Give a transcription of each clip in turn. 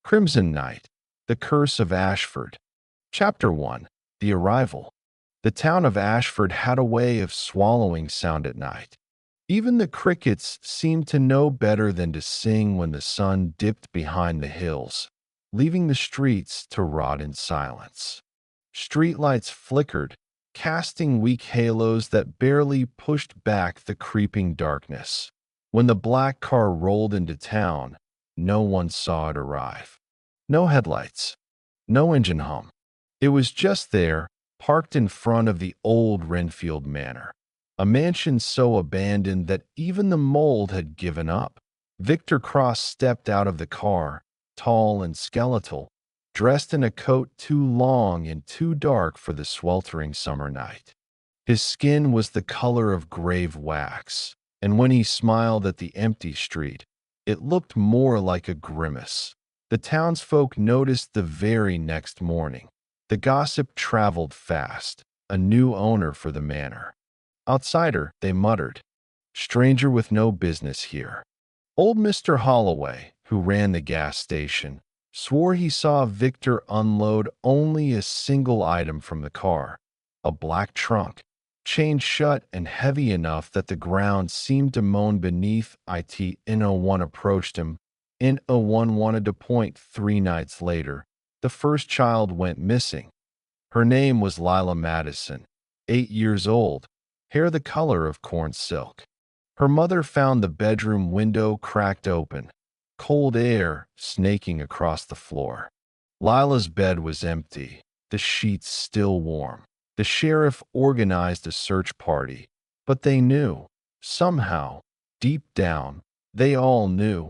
Crimson Night, The Curse of Ashford. Chapter 1. The Arrival. The town of Ashford had a way of swallowing sound at night. Even the crickets seemed to know better than to sing when the sun dipped behind the hills, leaving the streets to rot in silence. Streetlights flickered, casting weak halos that barely pushed back the creeping darkness. When the black car rolled into town, no one saw it arrive. No headlights, no engine hum. It was just there, parked in front of the old Renfield Manor, a mansion so abandoned that even the mold had given up. Victor Cross stepped out of the car, tall and skeletal, dressed in a coat too long and too dark for the sweltering summer night. His skin was the color of grave wax, and when he smiled at the empty street, it looked more like a grimace. The townsfolk noticed the very next morning. The gossip traveled fast. A new owner for the manor. Outsider, they muttered. Stranger with no business here. Old Mr. Holloway, who ran the gas station, swore he saw Victor unload only a single item from the car, a black trunk, chained shut and heavy enough that the ground seemed to moan beneath it. N01 approached him. N01 wanted to point 3 nights later. The first child went missing. Her name was Lila Madison, 8 years old, hair the color of corn silk. Her mother found the bedroom window cracked open, cold air snaking across the floor. Lila's bed was empty, the sheets still warm. The sheriff organized a search party, but they knew, somehow, deep down, they all knew.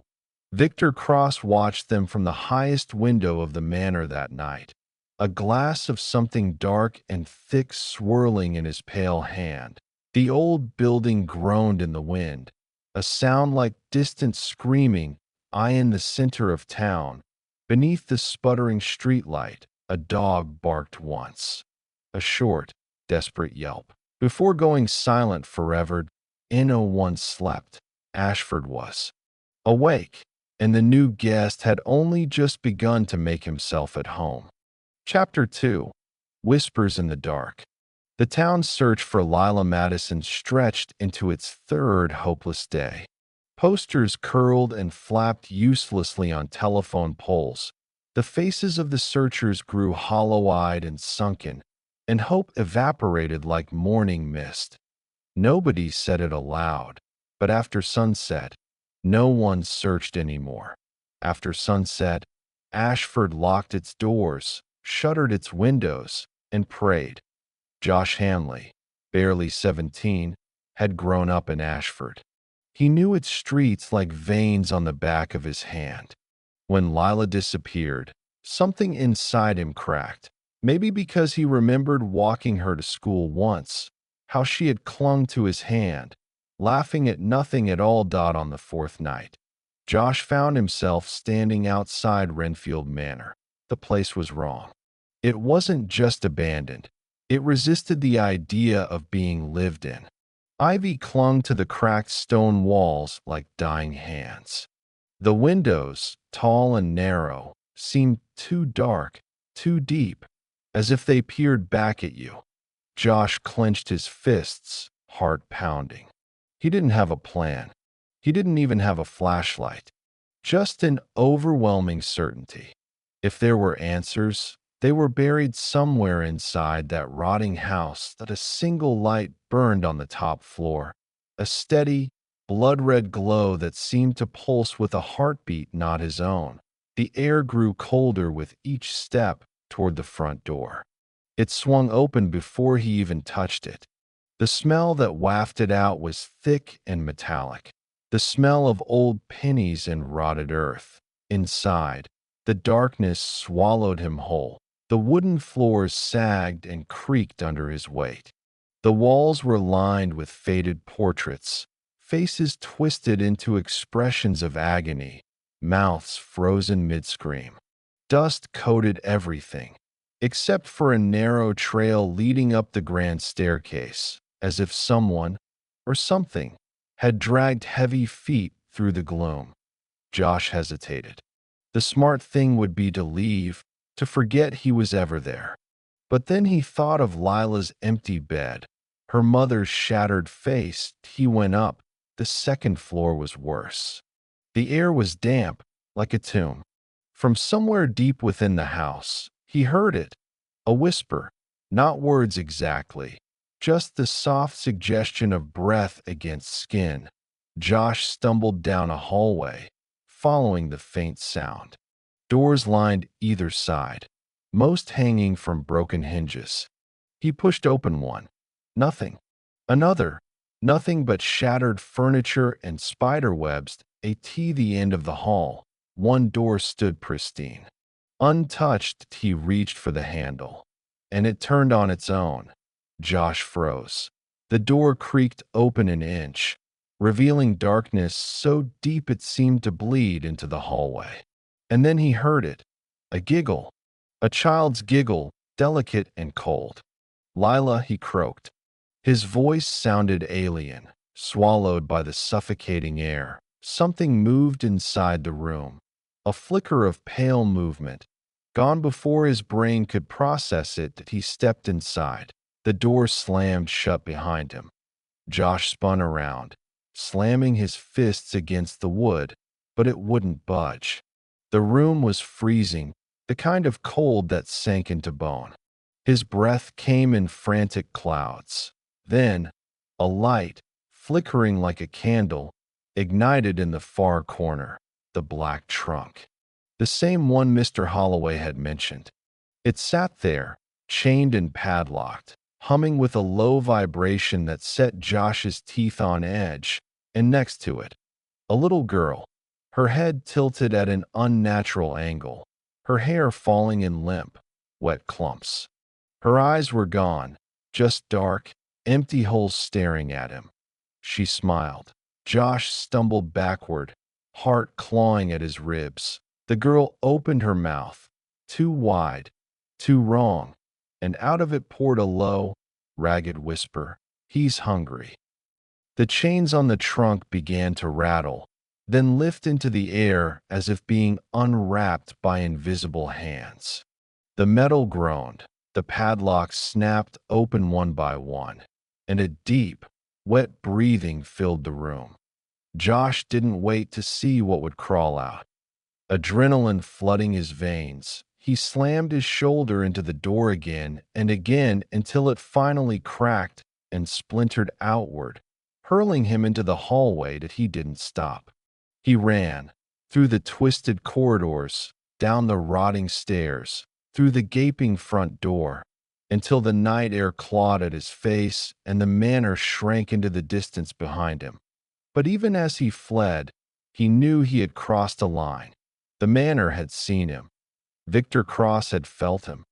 Victor Cross watched them from the highest window of the manor that night, a glass of something dark and thick swirling in his pale hand. The old building groaned in the wind, a sound like distant screaming. In the center of town, beneath the sputtering streetlight, a dog barked once, a short, desperate yelp. Before going silent forever, N01 slept. Ashford was awake, and the new guest had only just begun to make himself at home. Chapter 2. Whispers in the Dark. The town's search for Lila Madison stretched into its third hopeless day. Posters curled and flapped uselessly on telephone poles. The faces of the searchers grew hollow-eyed and sunken, and hope evaporated like morning mist. Nobody said it aloud, but after sunset, no one searched anymore. After sunset, Ashford locked its doors, shuttered its windows, and prayed. Josh Hanley, barely 17, had grown up in Ashford. He knew its streets like veins on the back of his hand. When Lila disappeared, something inside him cracked, maybe because he remembered walking her to school once, how she had clung to his hand, laughing at nothing at all. On the 4th night, Josh found himself standing outside Renfield Manor. The place was wrong. It wasn't just abandoned. It resisted the idea of being lived in. Ivy clung to the cracked stone walls like dying hands. The windows, tall and narrow, seemed too dark, too deep, as if they peered back at you. Josh clenched his fists, heart pounding. He didn't have a plan. He didn't even have a flashlight. Just an overwhelming certainty. If there were answers, they were buried somewhere inside that rotting house that a single light burned on the top floor, a steady, blood-red glow that seemed to pulse with a heartbeat not his own. The air grew colder with each step toward the front door. It swung open before he even touched it. The smell that wafted out was thick and metallic, the smell of old pennies and rotted earth. Inside, the darkness swallowed him whole. The wooden floors sagged and creaked under his weight. The walls were lined with faded portraits, faces twisted into expressions of agony, mouths frozen mid-scream. Dust coated everything, except for a narrow trail leading up the grand staircase, as if someone, or something, had dragged heavy feet through the gloom. Josh hesitated. The smart thing would be to leave, to forget he was ever there. But then he thought of Lila's empty bed, her mother's shattered face. He went up. The second floor was worse. The air was damp, like a tomb. From somewhere deep within the house, he heard it, a whisper, not words exactly, just the soft suggestion of breath against skin. Josh stumbled down a hallway, following the faint sound. Doors lined either side, most hanging from broken hinges. He pushed open one. Nothing. Another. Nothing but shattered furniture and spider webs at the end of the hall. One door stood pristine. Untouched, he reached for the handle, and it turned on its own. Josh froze. The door creaked open an inch, revealing darkness so deep it seemed to bleed into the hallway. And then he heard it, a giggle, a child's giggle, delicate and cold. "Lila," he croaked. His voice sounded alien, swallowed by the suffocating air. Something moved inside the room, a flicker of pale movement. Gone before his brain could process it, he stepped inside. The door slammed shut behind him. Josh spun around, slamming his fists against the wood, but it wouldn't budge. The room was freezing, the kind of cold that sank into bone. His breath came in frantic clouds. Then, a light, flickering like a candle, ignited in the far corner, the black trunk. The same one Mr. Holloway had mentioned. It sat there, chained and padlocked, humming with a low vibration that set Josh's teeth on edge, and next to it, a little girl, her head tilted at an unnatural angle, her hair falling in limp, wet clumps. Her eyes were gone, just dark, empty holes staring at him. She smiled. Josh stumbled backward, heart clawing at his ribs. The girl opened her mouth, too wide, too wrong, and out of it poured a low, ragged whisper, "He's hungry." The chains on the trunk began to rattle, then lift into the air as if being unwrapped by invisible hands. The metal groaned, the padlocks snapped open one by one, and a deep, wet breathing filled the room. Josh didn't wait to see what would crawl out. Adrenaline flooding his veins, he slammed his shoulder into the door again and again until it finally cracked and splintered outward, hurling him into the hallway that he didn't stop. He ran, through the twisted corridors, down the rotting stairs, through the gaping front door, until the night air clawed at his face and the manor shrank into the distance behind him. But even as he fled, he knew he had crossed a line. The manor had seen him. Victor Cross had felt him.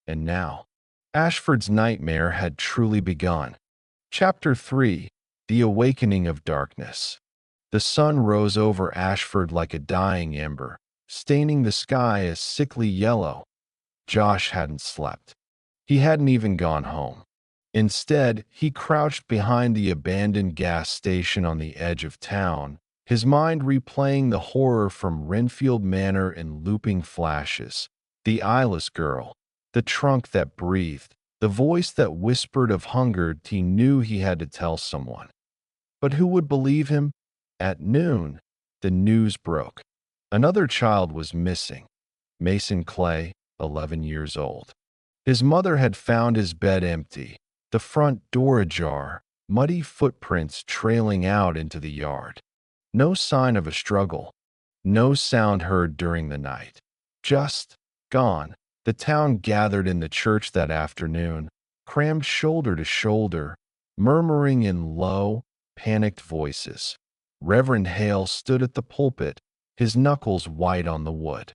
And now, Ashford's nightmare had truly begun. Chapter 3: The Awakening of Darkness. The sun rose over Ashford like a dying ember, staining the sky a sickly yellow. Josh hadn't slept. He hadn't even gone home. Instead, he crouched behind the abandoned gas station on the edge of town, his mind replaying the horror from Renfield Manor in looping flashes. The eyeless girl, the trunk that breathed, the voice that whispered of hunger. He knew he had to tell someone. But who would believe him? At noon, the news broke. Another child was missing. Mason Clay, 11 years old. His mother had found his bed empty, the front door ajar, muddy footprints trailing out into the yard. No sign of a struggle. No sound heard during the night. Just gone. The town gathered in the church that afternoon, crammed shoulder to shoulder, murmuring in low, panicked voices. Reverend Hale stood at the pulpit, his knuckles white on the wood.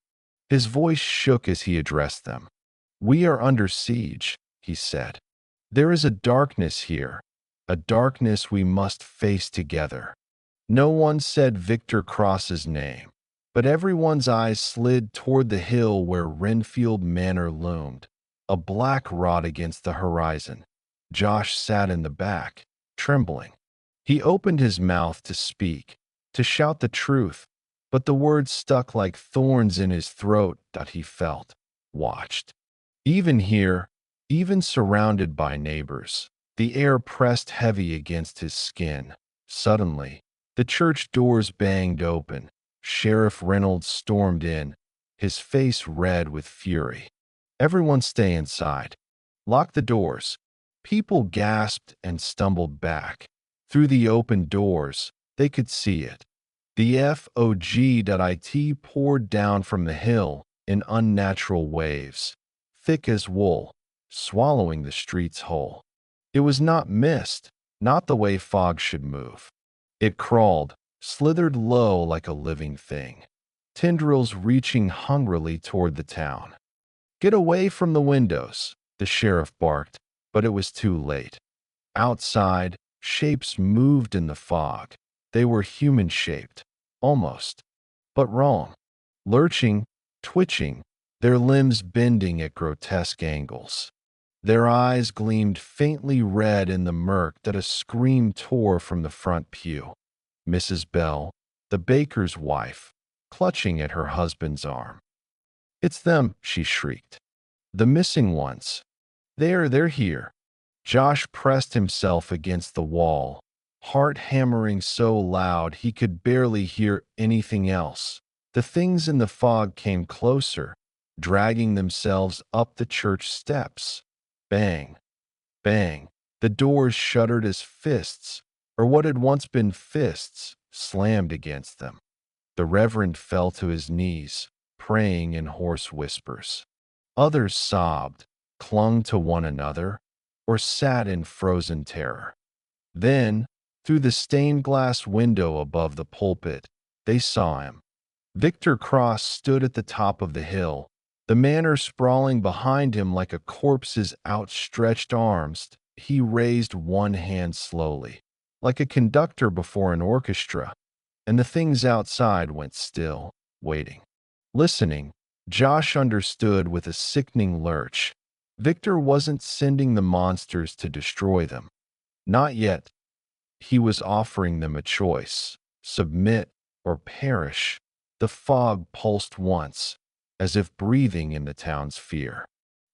His voice shook as he addressed them. "We are under siege," he said. "There is a darkness here, a darkness we must face together." No one said Victor Cross's name, but everyone's eyes slid toward the hill where Renfield Manor loomed, a black rod against the horizon. Josh sat in the back, trembling. He opened his mouth to speak, to shout the truth, but the words stuck like thorns in his throat. That he felt watched. Even here, even surrounded by neighbors, the air pressed heavy against his skin. Suddenly, the church doors banged open. Sheriff Reynolds stormed in, his face red with fury. "Everyone stay inside. Lock the doors." People gasped and stumbled back. Through the open doors, they could see it. The fog.it poured down from the hill in unnatural waves, thick as wool, swallowing the streets whole. It was not mist, not the way fog should move. It crawled, slithered low like a living thing, tendrils reaching hungrily toward the town. "Get away from the windows," the sheriff barked, but it was too late. Outside, shapes moved in the fog. They were human-shaped, almost, but wrong. Lurching, twitching, their limbs bending at grotesque angles. Their eyes gleamed faintly red in the murk that a scream tore from the front pew. Mrs. Bell, the baker's wife, clutching at her husband's arm. "It's them," she shrieked. "The missing ones. They're here." Josh pressed himself against the wall, heart hammering so loud he could barely hear anything else. The things in the fog came closer, dragging themselves up the church steps. Bang, bang. The doors shuddered as fists, or what had once been fists, slammed against them. The Reverend fell to his knees, praying in hoarse whispers. Others sobbed, clung to one another, or sat in frozen terror. Then, through the stained glass window above the pulpit, they saw him. Victor Cross stood at the top of the hill, the manor sprawling behind him like a corpse's outstretched arms. He raised one hand slowly, like a conductor before an orchestra, and the things outside went still, waiting. Listening, Josh understood with a sickening lurch. Victor wasn't sending the monsters to destroy them. Not yet. He was offering them a choice: submit or perish. The fog pulsed once, as if breathing in the town's fear.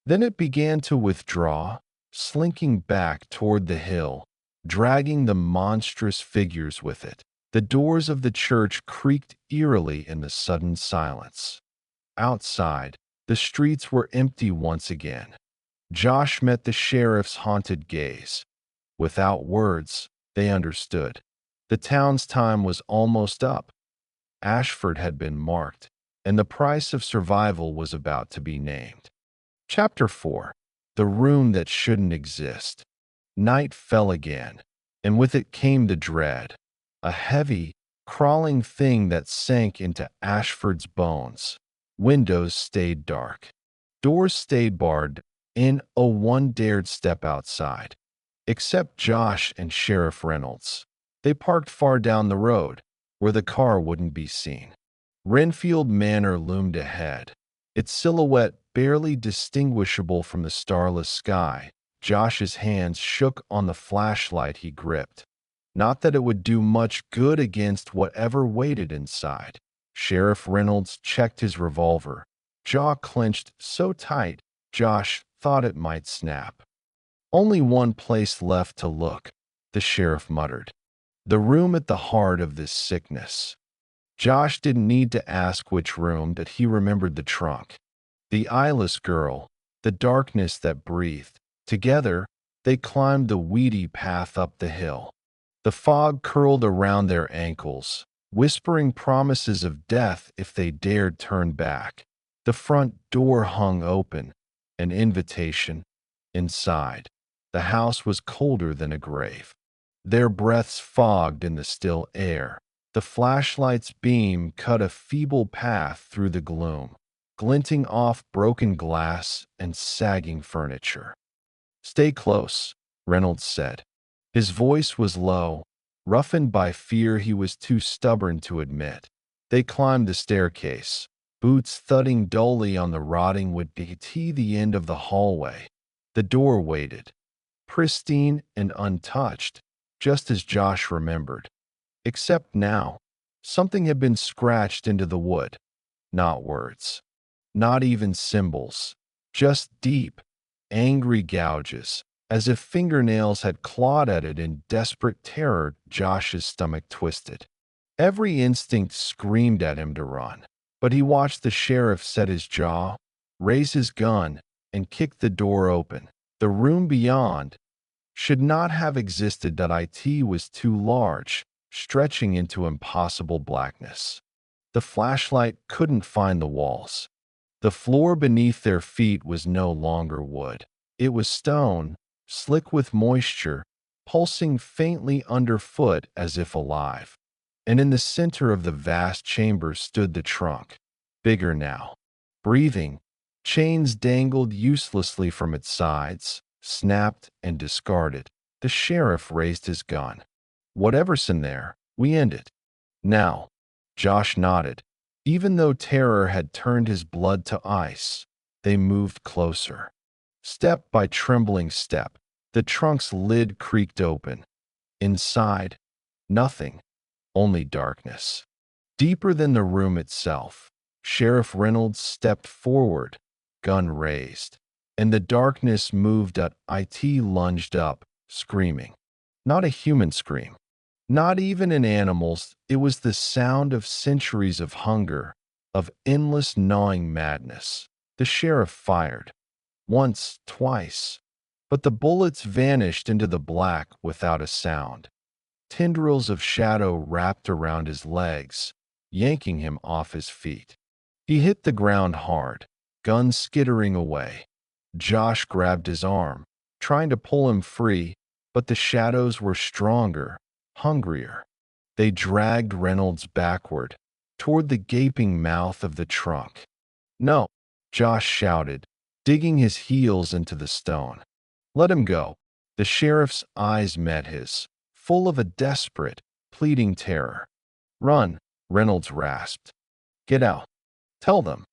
Then it began to withdraw, slinking back toward the hill, dragging the monstrous figures with it. The doors of the church creaked eerily in the sudden silence. Outside, the streets were empty once again. Josh met the sheriff's haunted gaze. Without words, they understood. The town's time was almost up. Ashford had been marked, and the price of survival was about to be named. Chapter 4. The Room That Shouldn't Exist. Night fell again, and with it came the dread. A heavy, crawling thing that sank into Ashford's bones. Windows stayed dark. Doors stayed barred, and no one dared step outside. Except Josh and Sheriff Reynolds. They parked far down the road, where the car wouldn't be seen. Renfield Manor loomed ahead, its silhouette barely distinguishable from the starless sky. Josh's hands shook on the flashlight he gripped. Not that it would do much good against whatever waited inside. Sheriff Reynolds checked his revolver, jaw clenched so tight Josh thought it might snap. "Only one place left to look," the sheriff muttered. "The room at the heart of this sickness." Josh didn't need to ask which room, that he remembered the trunk. The eyeless girl, the darkness that breathed. Together, they climbed the weedy path up the hill. The fog curled around their ankles, whispering promises of death if they dared turn back. The front door hung open, an invitation. Inside, the house was colder than a grave. Their breaths fogged in the still air. The flashlight's beam cut a feeble path through the gloom, glinting off broken glass and sagging furniture. "Stay close," Reynolds said. His voice was low, roughened by fear he was too stubborn to admit. They climbed the staircase, boots thudding dully on the rotting wood to the end of the hallway. The door waited, pristine and untouched, just as Josh remembered. Except now, Something had been scratched into the wood. Not words. Not even symbols. Just deep, angry gouges, as if fingernails had clawed at it in desperate terror. Josh's stomach twisted. Every instinct screamed at him to run. But he watched the sheriff set his jaw, raise his gun, and kick the door open. The room beyond should not have existed. It was too large, stretching into impossible blackness. The flashlight couldn't find the walls. The floor beneath their feet was no longer wood. It was stone, slick with moisture, pulsing faintly underfoot as if alive. And in the center of the vast chamber stood the trunk, bigger now, breathing. Chains dangled uselessly from its sides, snapped and discarded. The sheriff raised his gun. Whatever's in there, we end it. Now. Josh nodded. Even though terror had turned his blood to ice, they moved closer. Step by trembling step, the trunk's lid creaked open. Inside, nothing, only darkness. Deeper than the room itself, Sheriff Reynolds stepped forward, gun raised, and the darkness moved. It lunged up, screaming. Not a human scream. Not even an animal's. It was the sound of centuries of hunger, of endless gnawing madness. The sheriff fired. Once, twice. But the bullets vanished into the black without a sound. Tendrils of shadow wrapped around his legs, yanking him off his feet. He hit the ground hard, gun skittering away. Josh grabbed his arm, trying to pull him free, but the shadows were stronger, hungrier. They dragged Reynolds backward, toward the gaping mouth of the trunk. "No," Josh shouted, digging his heels into the stone. "Let him go." The sheriff's eyes met his, full of a desperate, pleading terror. "Run," Reynolds rasped. "Get out. Tell them."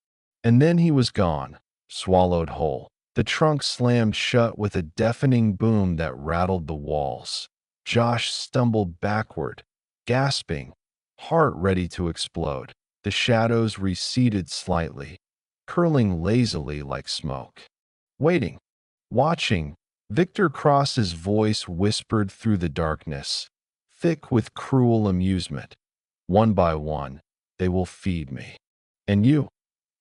And then he was gone, swallowed whole. The trunk slammed shut with a deafening boom that rattled the walls. Josh stumbled backward, gasping, heart ready to explode. The shadows receded slightly, curling lazily like smoke. Waiting, watching, Victor Cross's voice whispered through the darkness, thick with cruel amusement. "One by one, they will feed me. And you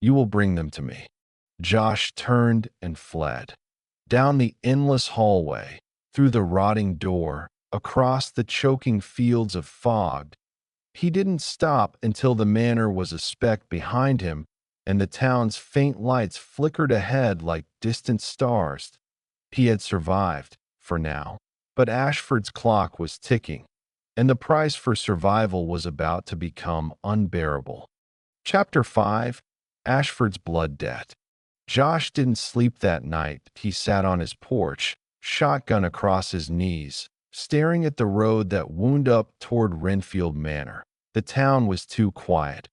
will bring them to me." Josh turned and fled. Down the endless hallway, through the rotting door, across the choking fields of fog. He didn't stop until the manor was a speck behind him and the town's faint lights flickered ahead like distant stars. He had survived, for now, but Ashford's clock was ticking, and the price for survival was about to become unbearable. Chapter 5. Ashford's Blood Debt. Josh didn't sleep that night. He sat on his porch, shotgun across his knees, staring at the road that wound up toward Renfield Manor. The town was too quiet.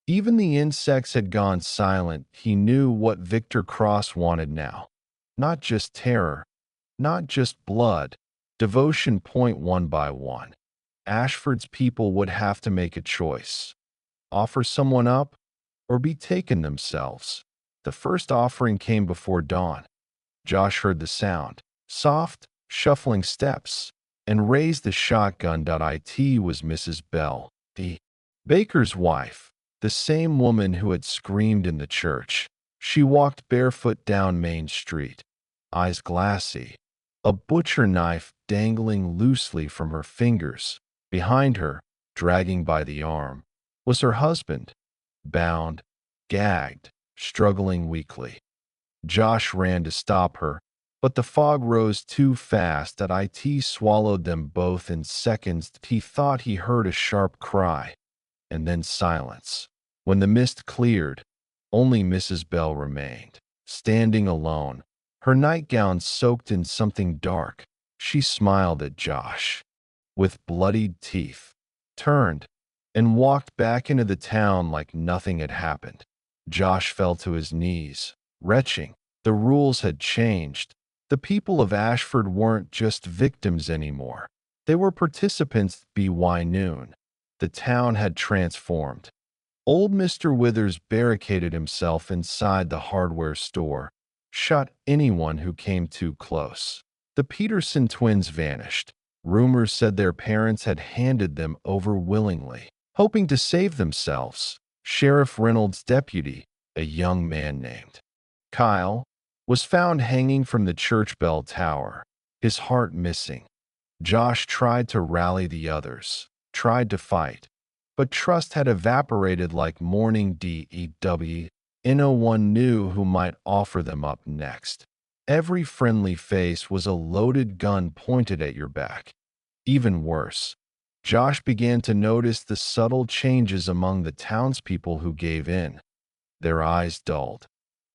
Even the insects had gone silent. He knew what Victor Cross wanted now. Not just terror, not just blood, devotion. One by one, Ashford's people would have to make a choice. Offer someone up, or be taken themselves. The first offering came before dawn. Josh heard the sound, soft, shuffling steps, and raised the shotgun. It was Mrs. Bell, the baker's wife, the same woman who had screamed in the church. She walked barefoot down Main Street, eyes glassy, a butcher knife dangling loosely from her fingers. Behind her, dragging by the arm, was her husband, bound, gagged, struggling weakly. Josh ran to stop her, but the fog rose too fast that it swallowed them both in seconds. He thought he heard a sharp cry, and then silence. When the mist cleared, only Mrs. Bell remained, standing alone, her nightgown soaked in something dark. She smiled at Josh, with bloodied teeth, turned, and walked back into the town like nothing had happened. Josh fell to his knees, retching. The rules had changed. The people of Ashford weren't just victims anymore. They were participants. By noon, The town had transformed. Old Mr. Withers barricaded himself inside the hardware store, shot anyone who came too close. The Peterson twins vanished. Rumors said their parents had handed them over willingly, hoping to save themselves. Sheriff Reynolds' deputy, a young man named Kyle, was found hanging from the church bell tower, his heart missing. Josh tried to rally the others, tried to fight, but trust had evaporated like morning dew. No one knew who might offer them up next. Every friendly face was a loaded gun pointed at your back. Even worse, Josh began to notice the subtle changes among the townspeople who gave in. Their eyes dulled.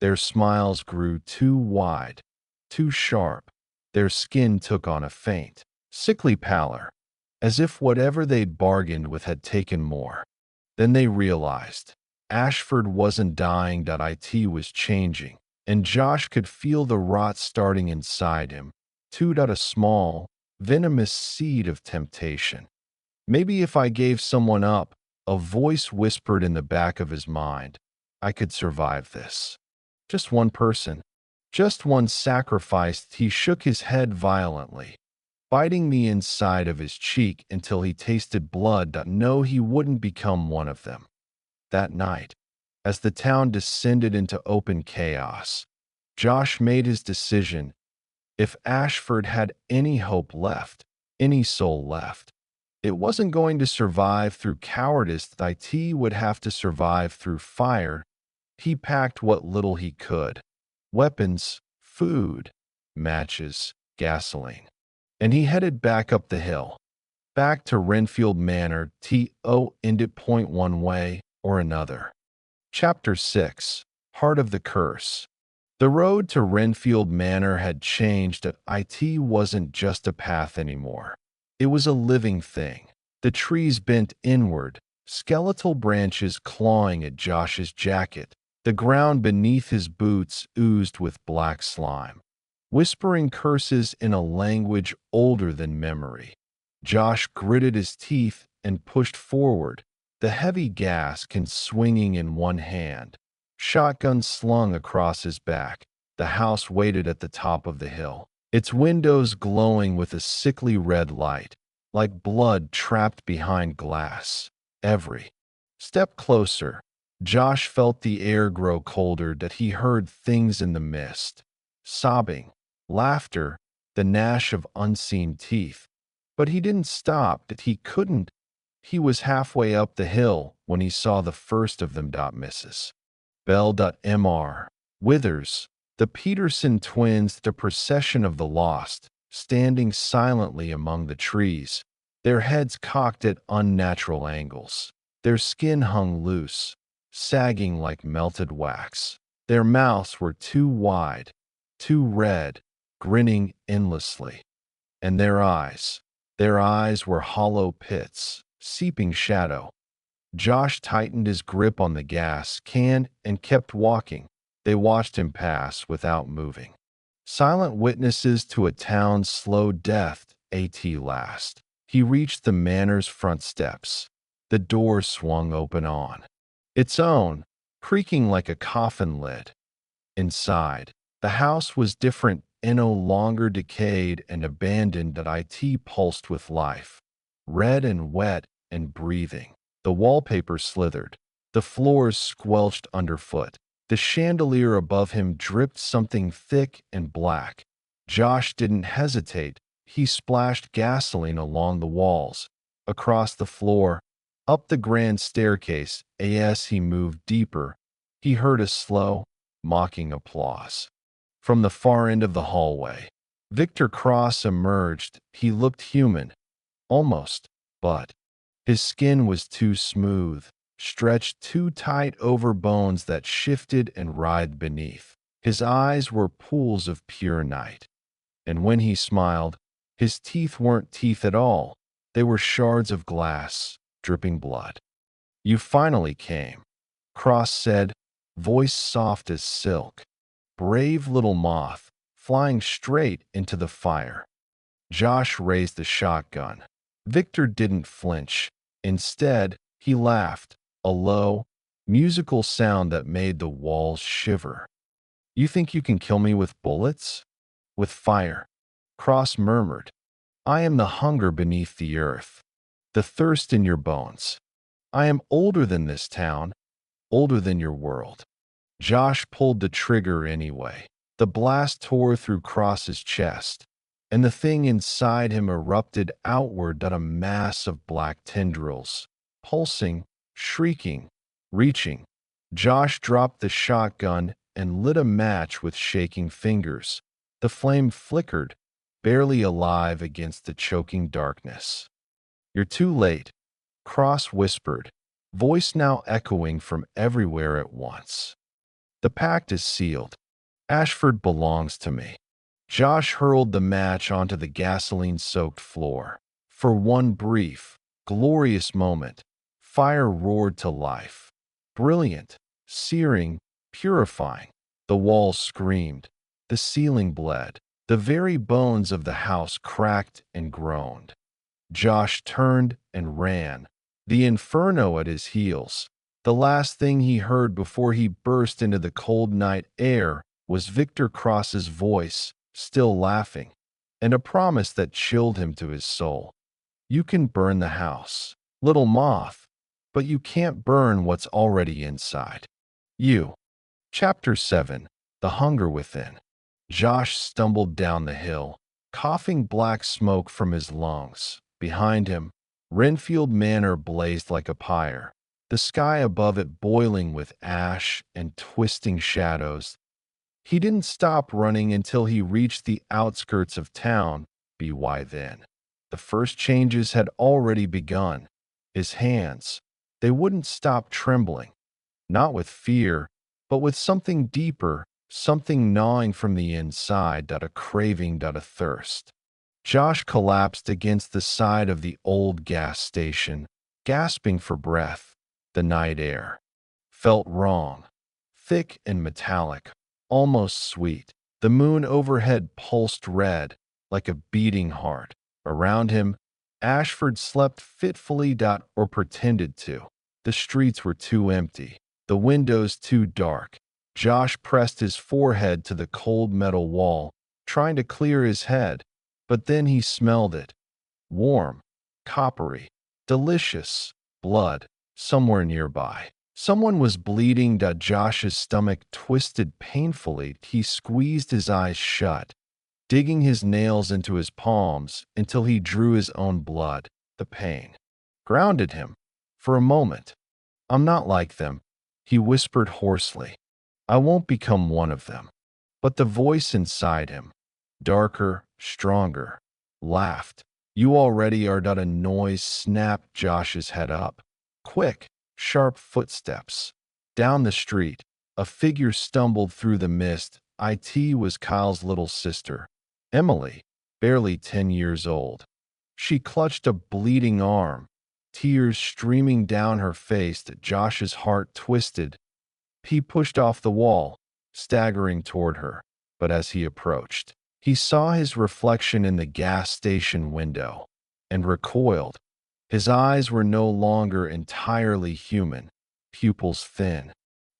Their smiles grew too wide, too sharp. Their skin took on a faint, sickly pallor, as if whatever they'd bargained with had taken more. Then they realized Ashford wasn't dying, it was changing, and Josh could feel the rot starting inside him, a small, venomous seed of temptation. Maybe if I gave someone up, a voice whispered in the back of his mind, I could survive this. Just one person, just one sacrifice. He shook his head violently, biting the inside of his cheek until he tasted blood. No, he wouldn't become one of them. That night, as the town descended into open chaos, Josh made his decision. If Ashford had any hope left, any soul left, it wasn't going to survive through cowardice. It would have to survive through fire. He packed what little he could: weapons, food, matches, gasoline. And he headed back up the hill, back to Renfield Manor. Ended point one way or another. Chapter 6. Heart of the Curse. The road to Renfield Manor had changed. It wasn't just a path anymore. It was a living thing. The trees bent inward, skeletal branches clawing at Josh's jacket. The ground beneath his boots oozed with black slime, whispering curses in a language older than memory. Josh gritted his teeth and pushed forward, the heavy gas can swinging in one hand, shotgun slung across his back. The house waited at the top of the hill, its windows glowing with a sickly red light, like blood trapped behind glass. Every step closer, Josh felt the air grow colder. He heard things in the mist, sobbing, laughter, the gnash of unseen teeth. But he didn't stop. He couldn't. He was halfway up the hill when he saw the first of them. Mrs. Bell. Withers, the Peterson twins, the procession of the lost, standing silently among the trees, their heads cocked at unnatural angles. Their skin hung loose, sagging like melted wax. Their mouths were too wide, too red, grinning endlessly. And their eyes were hollow pits, seeping shadow. Josh tightened his grip on the gas can and kept walking. They watched him pass without moving. Silent witnesses to a town's slow death at last. He reached the manor's front steps. The door swung open on its own, creaking like a coffin lid. Inside, the house was different, no longer decayed and abandoned. It pulsed with life, red and wet and breathing. The wallpaper slithered. The floors squelched underfoot. The chandelier above him dripped something thick and black. Josh didn't hesitate. He splashed gasoline along the walls, across the floor, up the grand staircase. As he moved deeper, he heard a slow, mocking applause. From the far end of the hallway, Victor Cross emerged. He looked human, almost, but his skin was too smooth, stretched too tight over bones that shifted and writhed beneath. His eyes were pools of pure night. And when he smiled, his teeth weren't teeth at all. They were shards of glass, dripping blood. You finally came, Cross said, voice soft as silk. Brave little moth, flying straight into the fire. Josh raised the shotgun. Victor didn't flinch. Instead, he laughed, a low, musical sound that made the walls shiver. "You think you can kill me with bullets? With fire?" Cross murmured. "I am the hunger beneath the earth, the thirst in your bones. I am older than this town, older than your world." Josh pulled the trigger anyway. The blast tore through Cross's chest, and the thing inside him erupted outward at a mass of black tendrils, pulsing, shrieking, reaching. Josh dropped the shotgun and lit a match with shaking fingers. The flame flickered, barely alive against the choking darkness. "You're too late," Cross whispered, voice now echoing from everywhere at once. "The pact is sealed. Ashford belongs to me." Josh hurled the match onto the gasoline-soaked floor. For one brief, glorious moment, fire roared to life. Brilliant, searing, purifying. The walls screamed. The ceiling bled. The very bones of the house cracked and groaned. Josh turned and ran, the inferno at his heels. The last thing he heard before he burst into the cold night air was Victor Cross's voice, still laughing, and a promise that chilled him to his soul. "You can burn the house, little moth, but you can't burn what's already inside you." Chapter 7. The Hunger Within. Josh stumbled down the hill, coughing black smoke from his lungs. Behind him, Renfield Manor blazed like a pyre, the sky above it boiling with ash and twisting shadows. He didn't stop running until he reached the outskirts of town. By then, the first changes had already begun. His hands, they wouldn't stop trembling, not with fear, but with something deeper, something gnawing from the inside, a craving, a thirst. Josh collapsed against the side of the old gas station, gasping for breath. The night air felt wrong, thick and metallic, almost sweet. The moon overhead pulsed red, like a beating heart. Around him, Ashford slept fitfully, or pretended to. The streets were too empty, the windows too dark. Josh pressed his forehead to the cold metal wall, trying to clear his head, but then he smelled it. Warm, coppery, delicious, blood, somewhere nearby. Someone was bleeding. Josh's stomach twisted painfully. He squeezed his eyes shut, digging his nails into his palms until he drew his own blood. The pain grounded him. For a moment, "I'm not like them," he whispered hoarsely. "I won't become one of them." But the voice inside him, darker, stronger, laughed. "You already are." A noise snapped Josh's head up. Quick, sharp footsteps. Down the street, a figure stumbled through the mist. It was Kyle's little sister, Emily, barely 10 years old. She clutched a bleeding arm, tears streaming down her face. Josh's heart twisted. He pushed off the wall, staggering toward her, but as he approached, he saw his reflection in the gas station window and recoiled. His eyes were no longer entirely human, pupils thin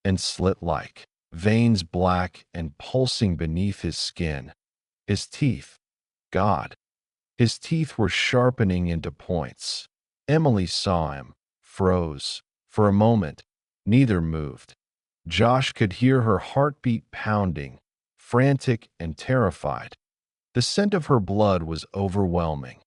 and slit-like, veins black and pulsing beneath his skin. His teeth, God, his teeth were sharpening into points. Emily saw him, froze. For a moment, neither moved. Josh could hear her heartbeat pounding, frantic and terrified. The scent of her blood was overwhelming.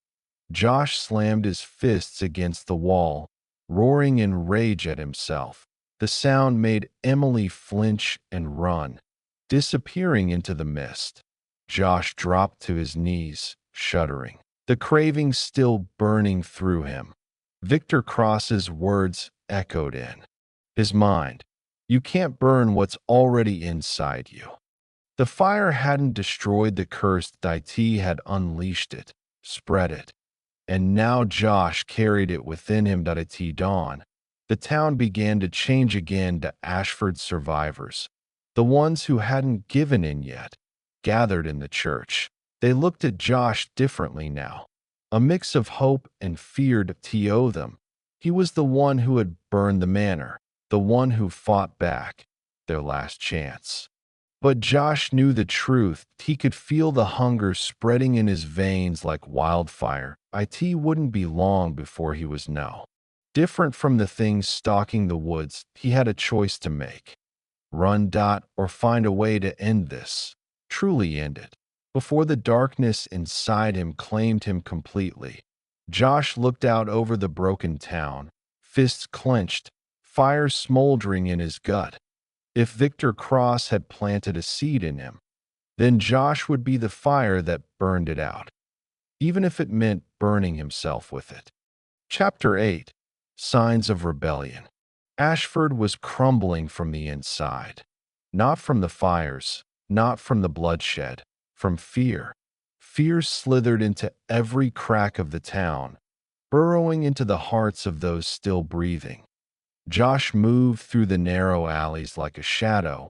Josh slammed his fists against the wall, roaring in rage at himself. The sound made Emily flinch and run, disappearing into the mist. Josh dropped to his knees, shuddering, the craving still burning through him. Victor Cross's words echoed in his mind. "You can't burn what's already inside you." The fire hadn't destroyed the curse. It had unleashed it, spread it. And now Josh carried it within him. At dawn, the town began to change again. To Ashford survivors, the ones who hadn't given in yet, gathered in the church. They looked at Josh differently now. A mix of hope and fear. To them, He was the one who had burned the manor, the one who fought back, their last chance. But Josh knew the truth. He could feel the hunger spreading in his veins like wildfire. It wouldn't be long before he was no. Different from the things stalking the woods, he had a choice to make. Run, or find a way to end this. Truly end it. Before the darkness inside him claimed him completely. Josh looked out over the broken town, fists clenched, fire smoldering in his gut. If Victor Cross had planted a seed in him, then Josh would be the fire that burned it out, even if it meant burning himself with it. Chapter 8. Signs of Rebellion. Ashford was crumbling from the inside. Not from the fires, not from the bloodshed, from fear. Fear slithered into every crack of the town, burrowing into the hearts of those still breathing. Josh moved through the narrow alleys like a shadow.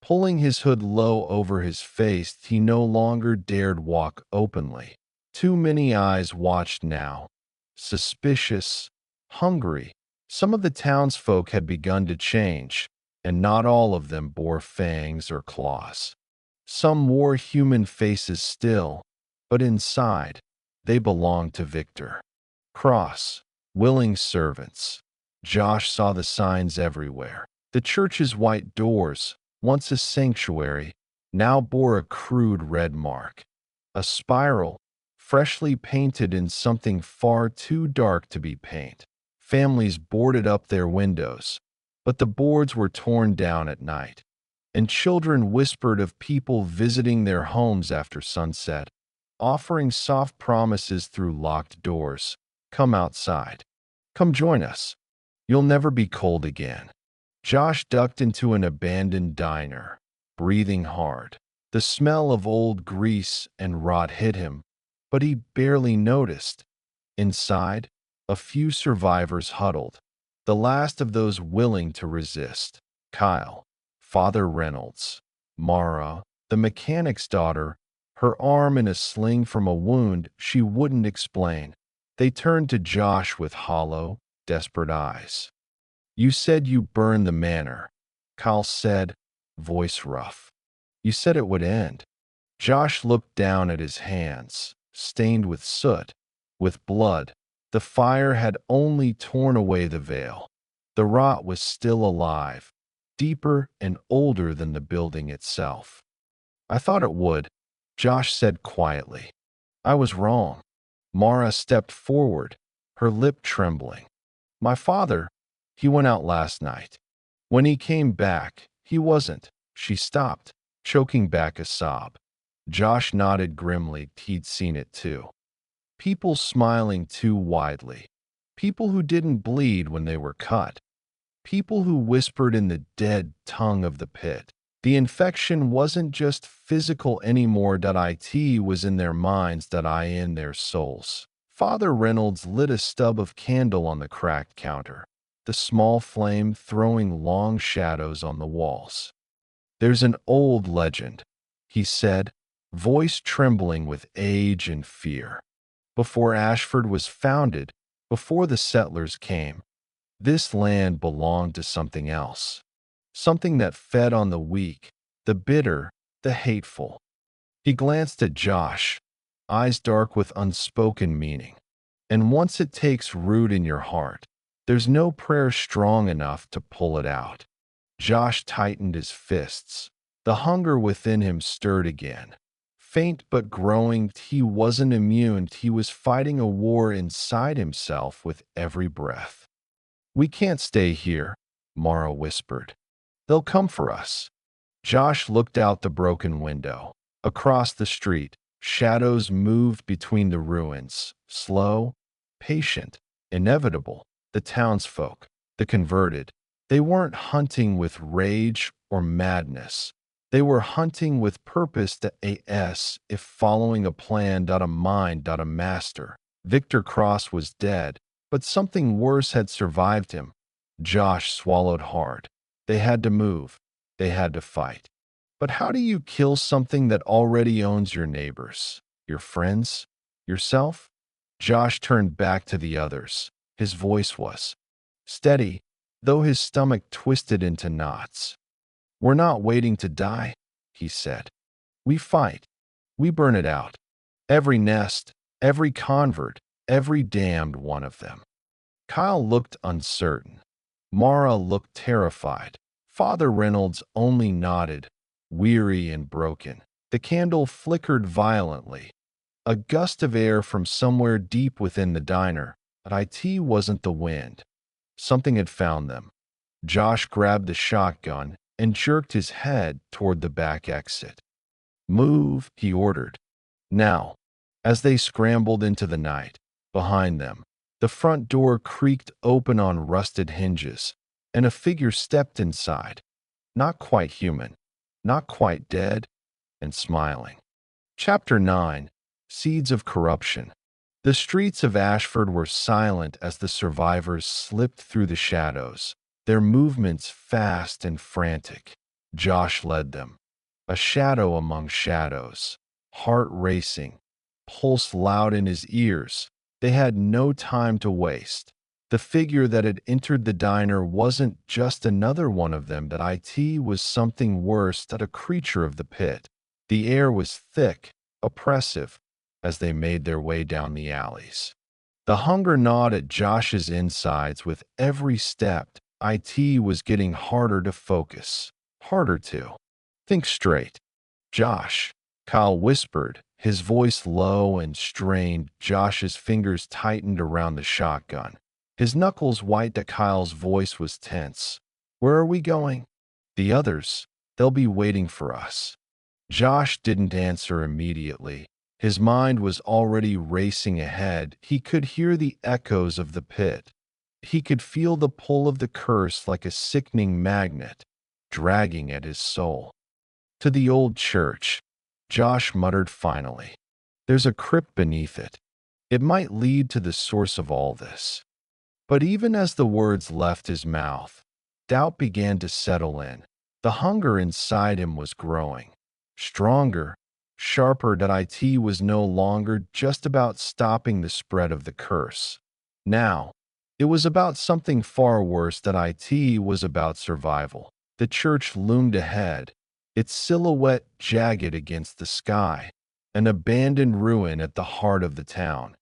Pulling his hood low over his face, he no longer dared walk openly. Too many eyes watched now. Suspicious, hungry. Some of the townsfolk had begun to change, and not all of them bore fangs or claws. Some wore human faces still, but inside, they belonged to Victor Cross, willing servants. Josh saw the signs everywhere. The church's white doors, once a sanctuary, now bore a crude red mark. A spiral, freshly painted in something far too dark to be paint. Families boarded up their windows, but the boards were torn down at night, and children whispered of people visiting their homes after sunset, offering soft promises through locked doors. Come outside. Come join us. You'll never be cold again. Josh ducked into an abandoned diner, breathing hard. The smell of old grease and rot hit him, but he barely noticed. Inside, a few survivors huddled, the last of those willing to resist. Kyle, Father Reynolds, Mara, the mechanic's daughter, her arm in a sling from a wound she wouldn't explain. They turned to Josh with hollow, desperate eyes. You said you burned the manor, Kyle said, voice rough. You said it would end. Josh looked down at his hands, stained with soot, with blood. The fire had only torn away the veil. The rot was still alive, deeper and older than the building itself. I thought it would, Josh said quietly. I was wrong. Mara stepped forward, her lip trembling. My father, he went out last night. When he came back, he wasn't. She stopped, choking back a sob. Josh nodded grimly. He'd seen it too. People smiling too widely. People who didn't bleed when they were cut. People who whispered in the dead tongue of the pit. The infection wasn't just physical anymore. It was in their minds. In their souls. Father Reynolds lit a stub of candle on the cracked counter, the small flame throwing long shadows on the walls. There's an old legend, he said, voice trembling with age and fear. Before Ashford was founded, before the settlers came, this land belonged to something else. Something that fed on the weak, the bitter, the hateful. He glanced at Josh, eyes dark with unspoken meaning. And once it takes root in your heart, there's no prayer strong enough to pull it out. Josh tightened his fists. The hunger within him stirred again. Faint but growing, he wasn't immune. He was fighting a war inside himself with every breath. We can't stay here, Mara whispered. They'll come for us. Josh looked out the broken window. Across the street, shadows moved between the ruins, slow, patient, inevitable. The townsfolk, the converted, they weren't hunting with rage or madness. They were hunting with purpose. If following a plan. A mind. A master. Victor Cross was dead, but something worse had survived him. Josh swallowed hard. They had to move. They had to fight. But how do you kill something that already owns your neighbors, your friends, yourself? Josh turned back to the others. His voice was steady, though his stomach twisted into knots. "We're not waiting to die," he said. "We fight. We burn it out. Every nest, every convert, every damned one of them." Kyle looked uncertain. Mara looked terrified. Father Reynolds only nodded, weary and broken. The candle flickered violently. A gust of air from somewhere deep within the diner, but it wasn't the wind. Something had found them. Josh grabbed the shotgun and jerked his head toward the back exit. "Move," he ordered. Now, as they scrambled into the night, behind them, the front door creaked open on rusted hinges, and a figure stepped inside, not quite human, not quite dead, and smiling. Chapter 9: Seeds of Corruption. The streets of Ashford were silent as the survivors slipped through the shadows, their movements fast and frantic. Josh led them, a shadow among shadows, heart racing, pulse loud in his ears. They had no time to waste. The figure that had entered the diner wasn't just another one of them, that it was something worse, that a creature of the pit. The air was thick, oppressive, as they made their way down the alleys. The hunger gnawed at Josh's insides with every step. It was getting harder to focus, harder to think straight. "Josh," Kyle whispered, his voice low and strained. Josh's fingers tightened around the shotgun, his knuckles white. That Kyle's voice was tense. "Where are we going?" "The others. They'll be waiting for us." Josh didn't answer immediately. His mind was already racing ahead. He could hear the echoes of the pit. He could feel the pull of the curse like a sickening magnet, dragging at his soul. "To the old church," Josh muttered finally. "There's a crypt beneath it. It might lead to the source of all this." But even as the words left his mouth, doubt began to settle in. The hunger inside him was growing. Stronger, sharper. That it was no longer just about stopping the spread of the curse. Now, it was about something far worse. That it was about survival. The church loomed ahead, its silhouette jagged against the sky, an abandoned ruin at the heart of the town.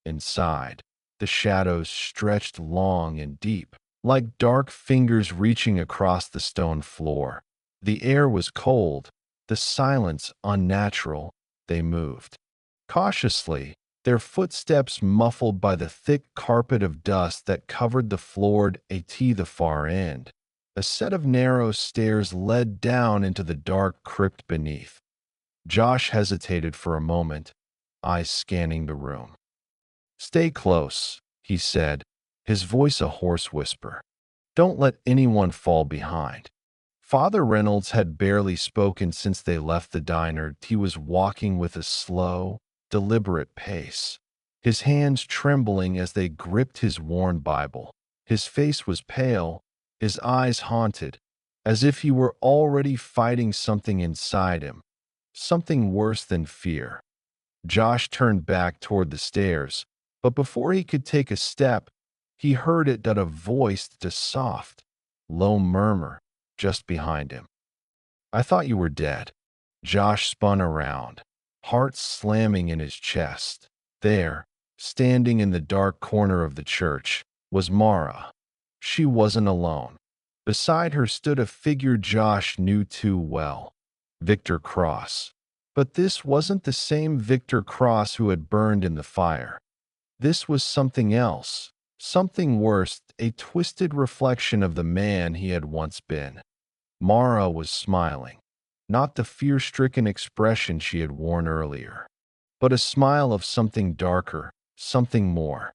Inside, the shadows stretched long and deep, like dark fingers reaching across the stone floor. The air was cold, the silence unnatural. They moved cautiously, their footsteps muffled by the thick carpet of dust that covered the floor. At the far end, a set of narrow stairs led down into the dark crypt beneath. Josh hesitated for a moment, eyes scanning the room. "Stay close," he said, his voice a hoarse whisper. "Don't let anyone fall behind." Father Reynolds had barely spoken since they left the diner. He was walking with a slow, deliberate pace, his hands trembling as they gripped his worn Bible. His face was pale, his eyes haunted, as if he were already fighting something inside him, something worse than fear. Josh turned back toward the stairs, but before he could take a step, he heard it, that a voice, a soft, low murmur, just behind him. "I thought you were dead." Josh spun around, heart slamming in his chest. There, standing in the dark corner of the church, was Mara. She wasn't alone. Beside her stood a figure Josh knew too well, Victor Cross. But this wasn't the same Victor Cross who had burned in the fire. This was something else, something worse, a twisted reflection of the man he had once been. Mara was smiling, not the fear-stricken expression she had worn earlier, but a smile of something darker, something more.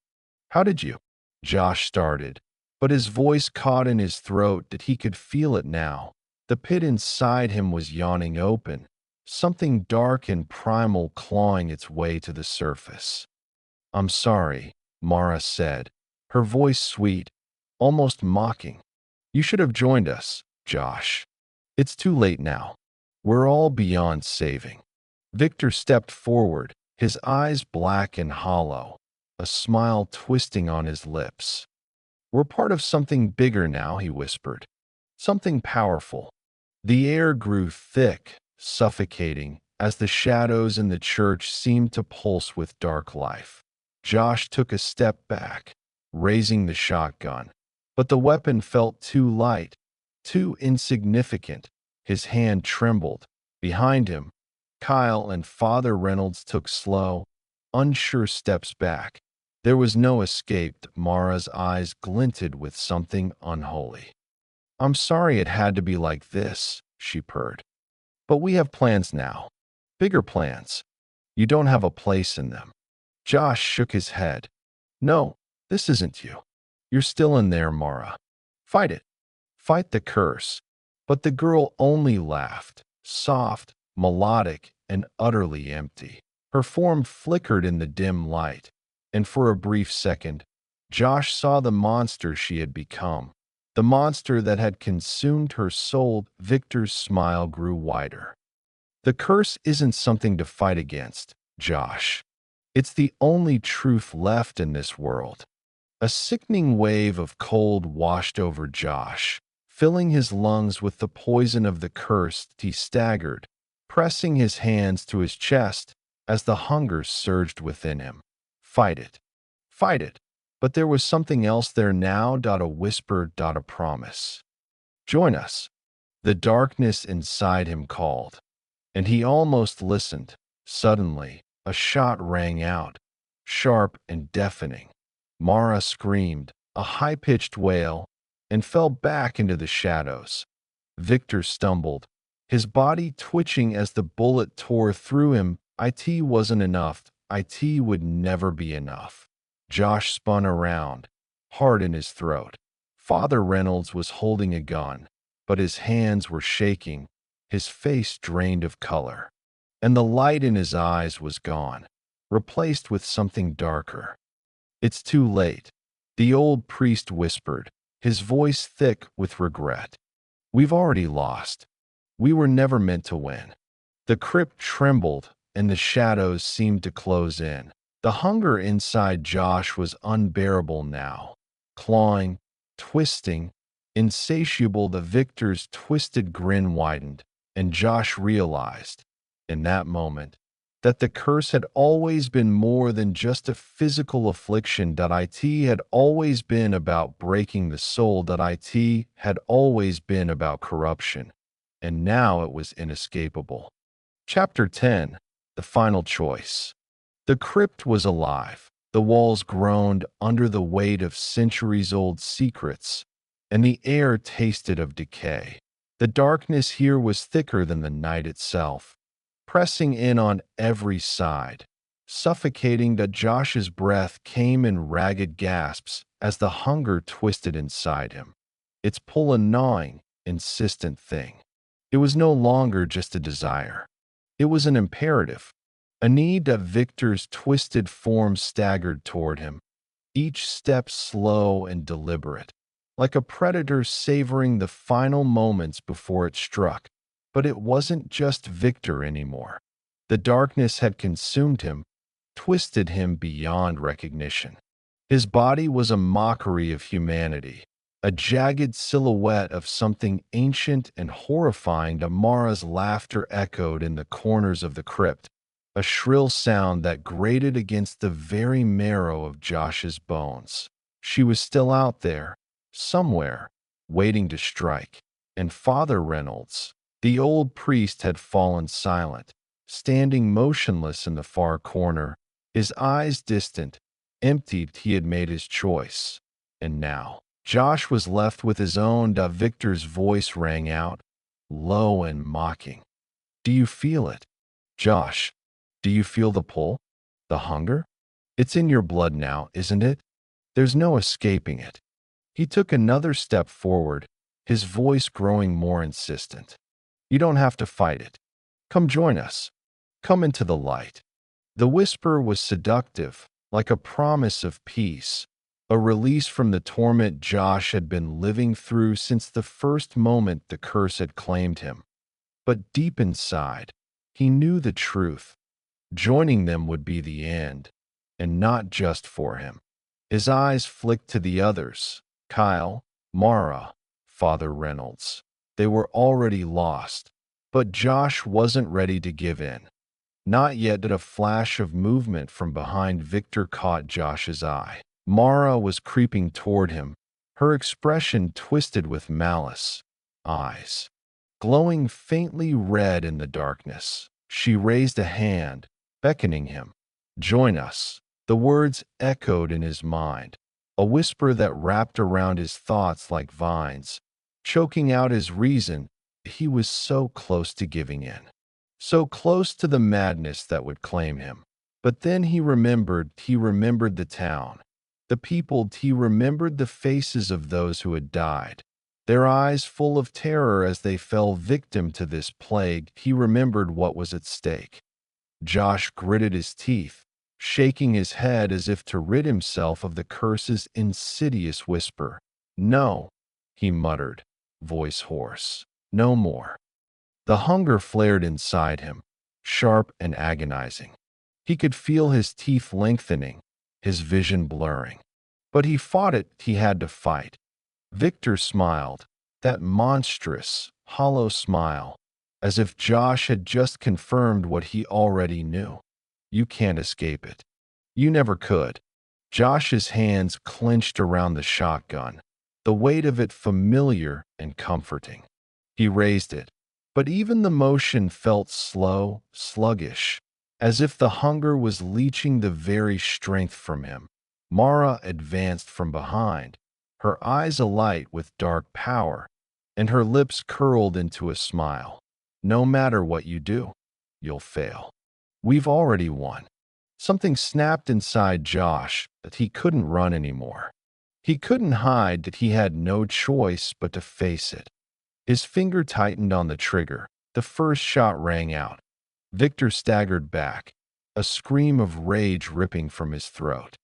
"How did you?" Josh started, but his voice caught in his throat. That he could feel it now. The pit inside him was yawning open, something dark and primal clawing its way to the surface. "I'm sorry," Mara said, her voice sweet, almost mocking. "You should have joined us, Josh. It's too late now. We're all beyond saving." Victor stepped forward, his eyes black and hollow. a smile twisting on his lips. "We're part of something bigger now," he whispered. "Something powerful." The air grew thick, suffocating, as the shadows in the church seemed to pulse with dark life. Josh took a step back, raising the shotgun. But the weapon felt too light, too insignificant. His hand trembled. Behind him, Kyle and Father Reynolds took slow, unsure steps back. There was no escape. Mara's eyes glinted with something unholy. "I'm sorry it had to be like this," she purred. "But we have plans now. Bigger plans. You don't have a place in them." Josh shook his head. "No, this isn't you. You're still in there, Mara. Fight it. Fight the curse." But the girl only laughed, soft, melodic, and utterly empty. Her form flickered in the dim light, and for a brief second, Josh saw the monster she had become. The monster that had consumed her soul. Victor's smile grew wider. "The curse isn't something to fight against, Josh. It's the only truth left in this world." A sickening wave of cold washed over Josh, filling his lungs with the poison of the curse. He staggered, pressing his hands to his chest as the hunger surged within him. "Fight it. Fight it." But there was something else there now. A whisper. A promise. "Join us." The darkness inside him called, and he almost listened. Suddenly, a shot rang out, sharp and deafening. Mara screamed, a high-pitched wail, and fell back into the shadows. Victor stumbled, his body twitching as the bullet tore through him. It wasn't enough. It would never be enough. Josh spun around, heart in his throat. Father Reynolds was holding a gun, but his hands were shaking, his face drained of color, and the light in his eyes was gone, replaced with something darker. "It's too late," the old priest whispered, his voice thick with regret. "We've already lost. We were never meant to win." The crypt trembled, and the shadows seemed to close in. The hunger inside Josh was unbearable now, clawing, twisting, insatiable. The victor's twisted grin widened, and Josh realized, in that moment, that the curse had always been more than just a physical affliction. It had always been about breaking the soul. It had always been about corruption, and now it was inescapable. Chapter 10. The Final Choice. The crypt was alive. The walls groaned under the weight of centuries-old secrets, and the air tasted of decay. The darkness here was thicker than the night itself, pressing in on every side, suffocating. Josh's breath came in ragged gasps as the hunger twisted inside him, its pull a gnawing, insistent thing. It was no longer just a desire. It was an imperative, a need. Victor's twisted form staggered toward him, each step slow and deliberate, like a predator savoring the final moments before it struck. But it wasn't just Victor anymore. The darkness had consumed him, twisted him beyond recognition. His body was a mockery of humanity, a jagged silhouette of something ancient and horrifying. Mara's laughter echoed in the corners of the crypt, a shrill sound that grated against the very marrow of Josh's bones. She was still out there, somewhere, waiting to strike. And Father Reynolds, the old priest, had fallen silent, standing motionless in the far corner, his eyes distant, emptied. He had made his choice, and now Josh was left with his own. Victor's voice rang out, low and mocking. "Do you feel it, Josh? Do you feel the pull? The hunger? It's in your blood now, isn't it? There's no escaping it." He took another step forward, his voice growing more insistent. "You don't have to fight it. Come join us. Come into the light." The whisper was seductive, like a promise of peace, a release from the torment Josh had been living through since the first moment the curse had claimed him. But deep inside, he knew the truth. Joining them would be the end. and not just for him. His eyes flicked to the others. Kyle, Mara, Father Reynolds. They were already lost, but Josh wasn't ready to give in. Not yet did a flash of movement from behind Victor caught Josh's eye. Mara was creeping toward him, her expression twisted with malice. Eyes glowing faintly red in the darkness. She raised a hand, beckoning him. "Join us." The words echoed in his mind, a whisper that wrapped around his thoughts like vines, choking out his reason. He was so close to giving in, so close to the madness that would claim him. But then he remembered the town, the people. He remembered the faces of those who had died, their eyes full of terror as they fell victim to this plague. He remembered what was at stake. Josh gritted his teeth, shaking his head as if to rid himself of the curse's insidious whisper. "No," he muttered, voice hoarse. "No more." The hunger flared inside him, sharp and agonizing. He could feel his teeth lengthening, his vision blurring. But he fought it. He had to fight. Victor smiled, that monstrous, hollow smile, as if Josh had just confirmed what he already knew. "You can't escape it. You never could." Josh's hands clenched around the shotgun, the weight of it familiar and comforting. He raised it, but even the motion felt slow, sluggish, as if the hunger was leaching the very strength from him. Mara advanced from behind, her eyes alight with dark power, and her lips curled into a smile. "No matter what you do, you'll fail. We've already won." Something snapped inside Josh, that he couldn't run anymore. He couldn't hide, that he had no choice but to face it. His finger tightened on the trigger. The first shot rang out. Victor staggered back, a scream of rage ripping from his throat.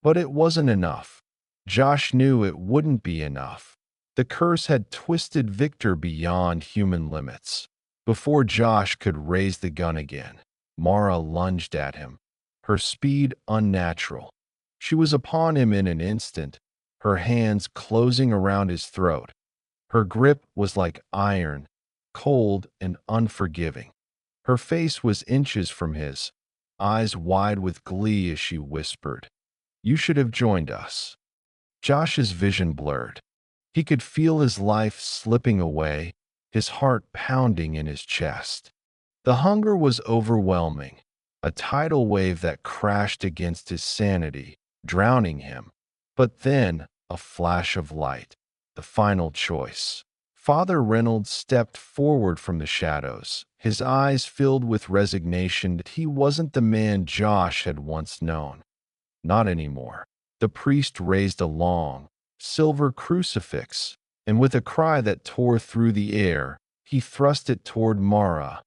But it wasn't enough. Josh knew it wouldn't be enough. The curse had twisted Victor beyond human limits. Before Josh could raise the gun again, Mara lunged at him, her speed unnatural. She was upon him in an instant, her hands closing around his throat. Her grip was like iron, cold and unforgiving. Her face was inches from his, eyes wide with glee as she whispered, "You should have joined us." Josh's vision blurred. He could feel his life slipping away, his heart pounding in his chest. The hunger was overwhelming, a tidal wave that crashed against his sanity, drowning him. But then, a flash of light, the final choice. Father Reynolds stepped forward from the shadows, his eyes filled with resignation that he wasn't the man Josh had once known. Not anymore. The priest raised a long, silver crucifix, and with a cry that tore through the air, he thrust it toward Mara.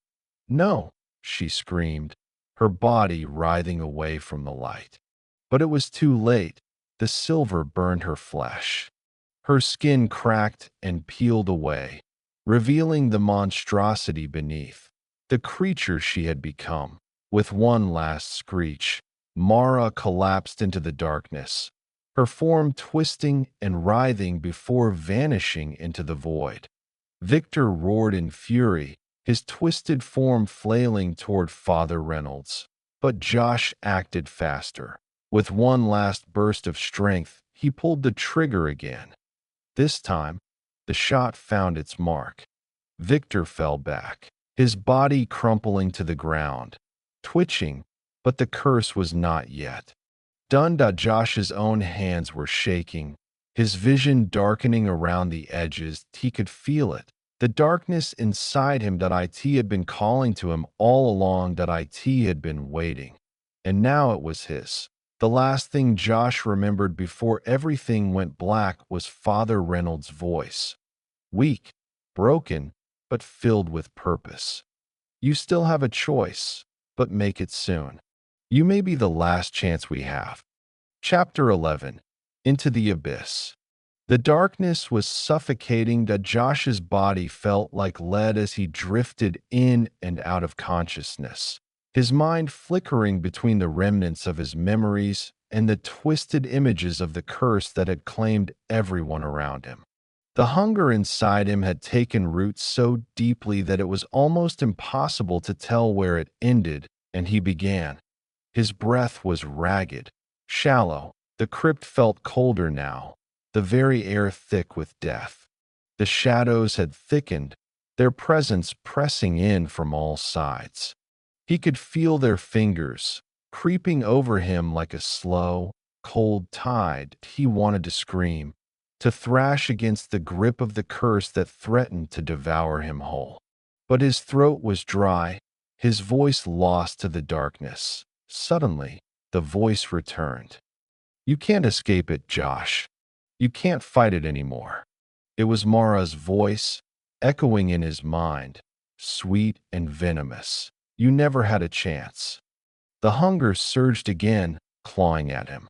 "No," she screamed, her body writhing away from the light. But it was too late. The silver burned her flesh. Her skin cracked and peeled away, revealing the monstrosity beneath, the creature she had become. With one last screech, Mara collapsed into the darkness, her form twisting and writhing before vanishing into the void. Victor roared in fury, his twisted form flailing toward Father Reynolds. But Josh acted faster. With one last burst of strength, he pulled the trigger again. This time, the shot found its mark. Victor fell back, his body crumpling to the ground, twitching, but the curse was not yet done. Josh's own hands were shaking, his vision darkening around the edges. He could feel it. The darkness inside him. It had been calling to him all along. It had been waiting. And now it was his. The last thing Josh remembered before everything went black was Father Reynolds' voice. Weak, broken, but filled with purpose. "You still have a choice, but make it soon. You may be the last chance we have." Chapter 11. Into the Abyss. The darkness was suffocating. Josh's body felt like lead as he drifted in and out of consciousness. his mind flickering between the remnants of his memories and the twisted images of the curse that had claimed everyone around him. The hunger inside him had taken root so deeply that it was almost impossible to tell where it ended and he began. His breath was ragged, shallow. The crypt felt colder now, the very air thick with death. The shadows had thickened, their presence pressing in from all sides. He could feel their fingers, creeping over him like a slow, cold tide. He wanted to scream, to thrash against the grip of the curse that threatened to devour him whole. But his throat was dry, his voice lost to the darkness. Suddenly, the voice returned. "You can't escape it, Josh. You can't fight it anymore." It was Mara's voice, echoing in his mind, sweet and venomous. "You never had a chance." The hunger surged again, clawing at him.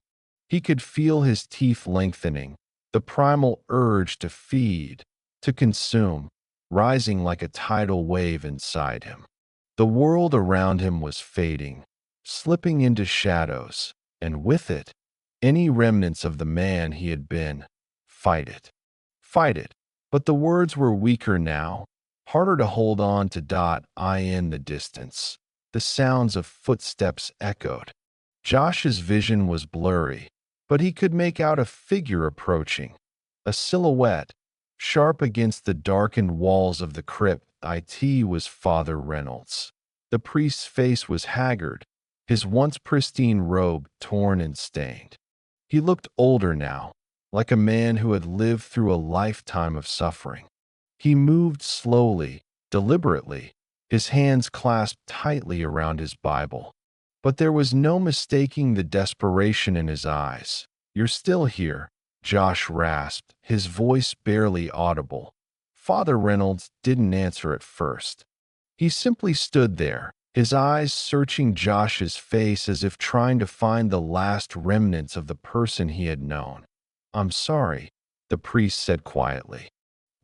He could feel his teeth lengthening, the primal urge to feed, to consume, rising like a tidal wave inside him. The world around him was fading, slipping into shadows, and with it, any remnants of the man he had been. Fight it. Fight it. But the words were weaker now, harder to hold on to. In the distance, the sounds of footsteps echoed. Josh's vision was blurry, but he could make out a figure approaching, a silhouette, sharp against the darkened walls of the crypt. It was Father Reynolds. The priest's face was haggard, his once pristine robe torn and stained. He looked older now, like a man who had lived through a lifetime of suffering. He moved slowly, deliberately, his hands clasped tightly around his Bible. But there was no mistaking the desperation in his eyes. "You're still here," Josh rasped, his voice barely audible. Father Reynolds didn't answer at first. He simply stood there, his eyes searching Josh's face as if trying to find the last remnants of the person he had known. "I'm sorry," the priest said quietly.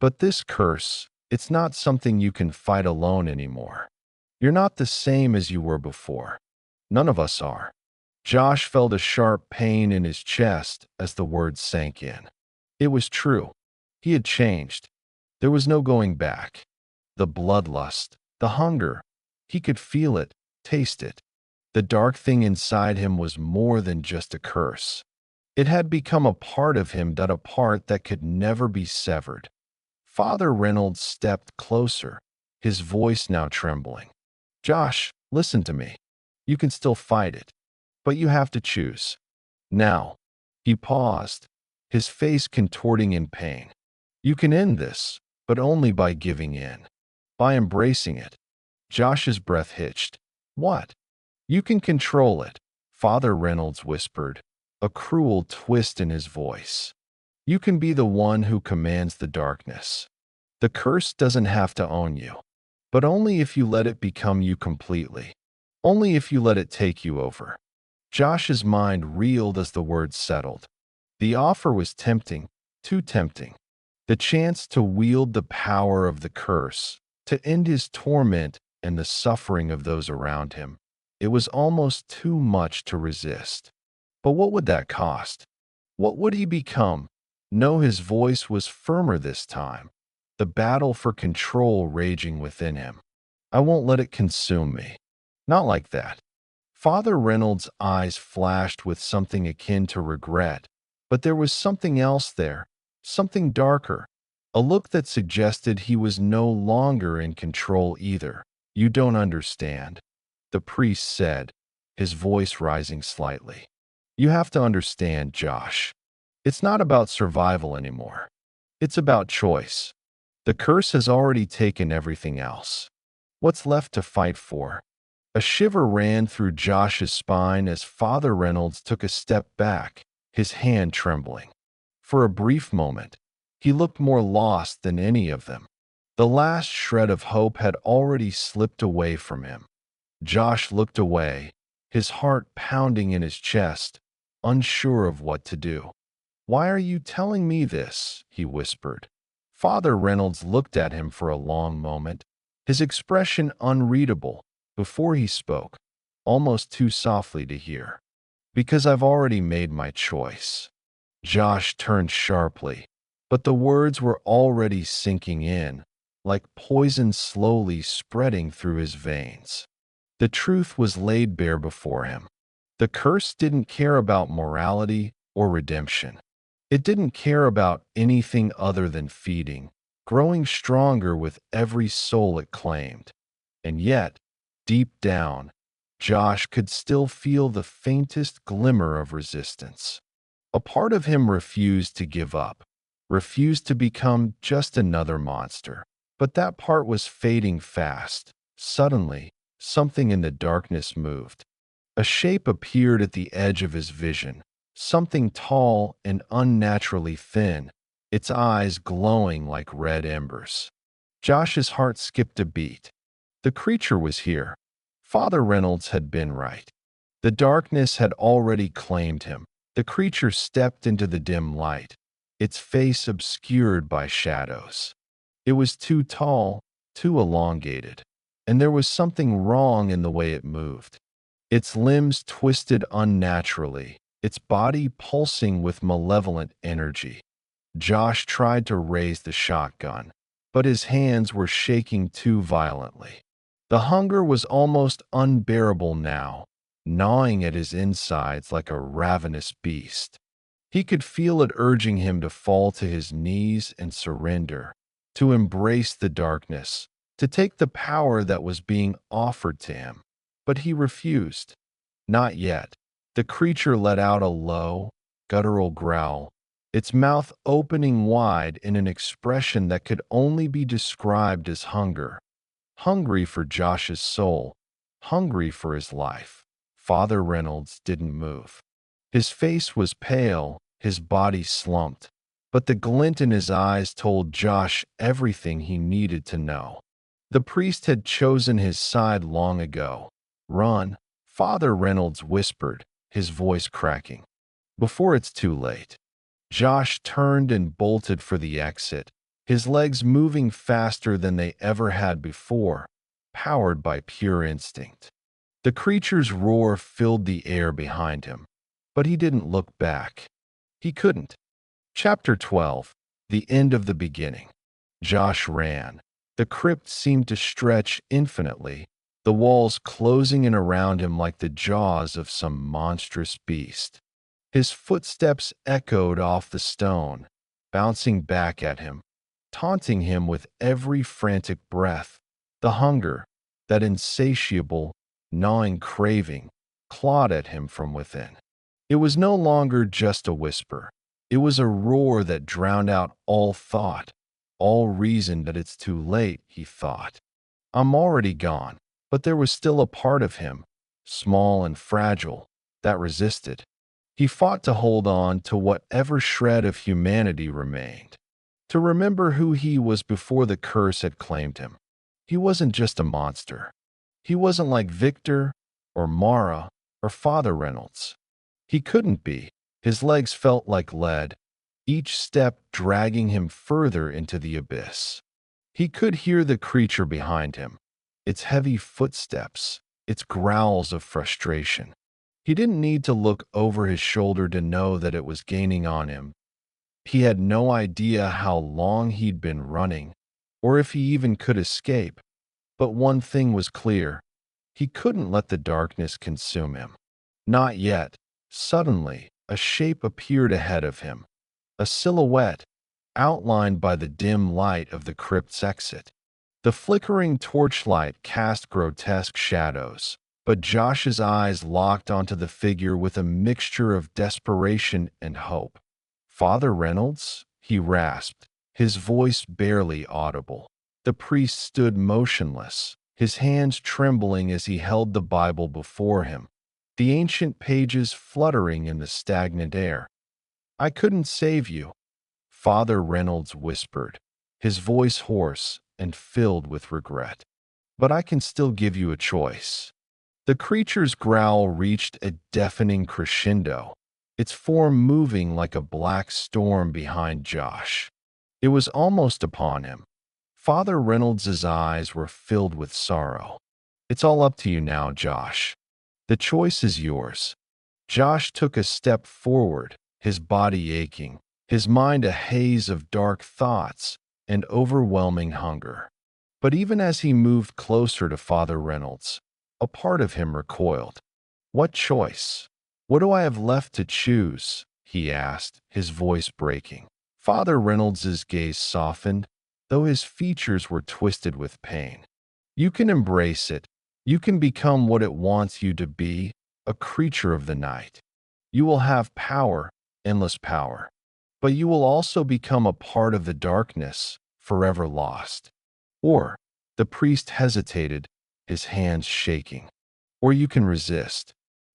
"But this curse, it's not something you can fight alone anymore. You're not the same as you were before. None of us are." Josh felt a sharp pain in his chest as the words sank in. It was true. He had changed. There was no going back. The bloodlust, the hunger, he could feel it, taste it. The dark thing inside him was more than just a curse. It had become a part of him, a part that could never be severed. Father Reynolds stepped closer, his voice now trembling. "Josh, listen to me. You can still fight it, but you have to choose. Now." He paused, his face contorting in pain. "You can end this, but only by giving in, by embracing it." Josh's breath hitched. "What?" "You can control it," Father Reynolds whispered, a cruel twist in his voice. "You can be the one who commands the darkness. The curse doesn't have to own you, but only if you let it become you completely. Only if you let it take you over." Josh's mind reeled as the words settled. The offer was tempting, too tempting. The chance to wield the power of the curse, to end his torment and the suffering of those around him. It was almost too much to resist. But what would that cost? What would he become? No, his voice was firmer this time, the battle for control raging within him. "I won't let it consume me. Not like that." Father Reynolds' eyes flashed with something akin to regret, but there was something else there, something darker, a look that suggested he was no longer in control either. "You don't understand," the priest said, his voice rising slightly. "You have to understand, Josh. It's not about survival anymore. It's about choice. The curse has already taken everything else. What's left to fight for?" A shiver ran through Josh's spine as Father Reynolds took a step back, his hand trembling. For a brief moment, he looked more lost than any of them. The last shred of hope had already slipped away from him. Josh looked away, his heart pounding in his chest, unsure of what to do. "Why are you telling me this?" he whispered. Father Reynolds looked at him for a long moment, his expression unreadable. Before he spoke, almost too softly to hear. Because I've already made my choice. Josh turned sharply, but the words were already sinking in, like poison slowly spreading through his veins. The truth was laid bare before him. The curse didn't care about morality or redemption. It didn't care about anything other than feeding, growing stronger with every soul it claimed. And yet, deep down, Josh could still feel the faintest glimmer of resistance. A part of him refused to give up, refused to become just another monster. But that part was fading fast. Suddenly, something in the darkness moved. A shape appeared at the edge of his vision, something tall and unnaturally thin, its eyes glowing like red embers. Josh's heart skipped a beat. The creature was here. Father Reynolds had been right. The darkness had already claimed him. The creature stepped into the dim light, its face obscured by shadows. It was too tall, too elongated, and there was something wrong in the way it moved. Its limbs twisted unnaturally, its body pulsing with malevolent energy. Josh tried to raise the shotgun, but his hands were shaking too violently. The hunger was almost unbearable now, gnawing at his insides like a ravenous beast. He could feel it urging him to fall to his knees and surrender, to embrace the darkness, to take the power that was being offered to him. But he refused. Not yet. The creature let out a low, guttural growl, its mouth opening wide in an expression that could only be described as hunger. Hungry for Josh's soul, hungry for his life. Father Reynolds didn't move. His face was pale, his body slumped, but the glint in his eyes told Josh everything he needed to know. The priest had chosen his side long ago. Run, Father Reynolds whispered, his voice cracking. Before it's too late. Josh turned and bolted for the exit, his legs moving faster than they ever had before, powered by pure instinct. The creature's roar filled the air behind him, but he didn't look back. He couldn't. Chapter 12. The End of the Beginning. Josh ran. The crypt seemed to stretch infinitely, the walls closing in around him like the jaws of some monstrous beast. His footsteps echoed off the stone, bouncing back at him, taunting him with every frantic breath. The hunger, that insatiable, gnawing craving, clawed at him from within. It was no longer just a whisper. It was a roar that drowned out all thought, all reason that it's too late, he thought. I'm already gone, but there was still a part of him, small and fragile, that resisted. He fought to hold on to whatever shred of humanity remained, to remember who he was before the curse had claimed him. He wasn't just a monster. He wasn't like Victor or Mara or Father Reynolds. He couldn't be. His legs felt like lead, each step dragging him further into the abyss. He could hear the creature behind him, its heavy footsteps, its growls of frustration. He didn't need to look over his shoulder to know that it was gaining on him. He had no idea how long he'd been running, or if he even could escape. But one thing was clear. He couldn't let the darkness consume him. Not yet. Suddenly, a shape appeared ahead of him, a silhouette, outlined by the dim light of the crypt's exit. The flickering torchlight cast grotesque shadows, but Josh's eyes locked onto the figure with a mixture of desperation and hope. Father Reynolds? He rasped, his voice barely audible. The priest stood motionless, his hands trembling as he held the Bible before him, the ancient pages fluttering in the stagnant air. I couldn't save you, Father Reynolds whispered, his voice hoarse and filled with regret. But I can still give you a choice. The creature's growl reached a deafening crescendo, its form moving like a black storm behind Josh. It was almost upon him. Father Reynolds's eyes were filled with sorrow. It's all up to you now, Josh. The choice is yours. Josh took a step forward, his body aching, his mind a haze of dark thoughts and overwhelming hunger. But even as he moved closer to Father Reynolds, a part of him recoiled. What choice? What do I have left to choose? He asked, his voice breaking. Father Reynolds's gaze softened, though his features were twisted with pain. You can embrace it. You can become what it wants you to be, a creature of the night. You will have power, endless power. But you will also become a part of the darkness, forever lost. Or, the priest hesitated, his hands shaking. Or you can resist.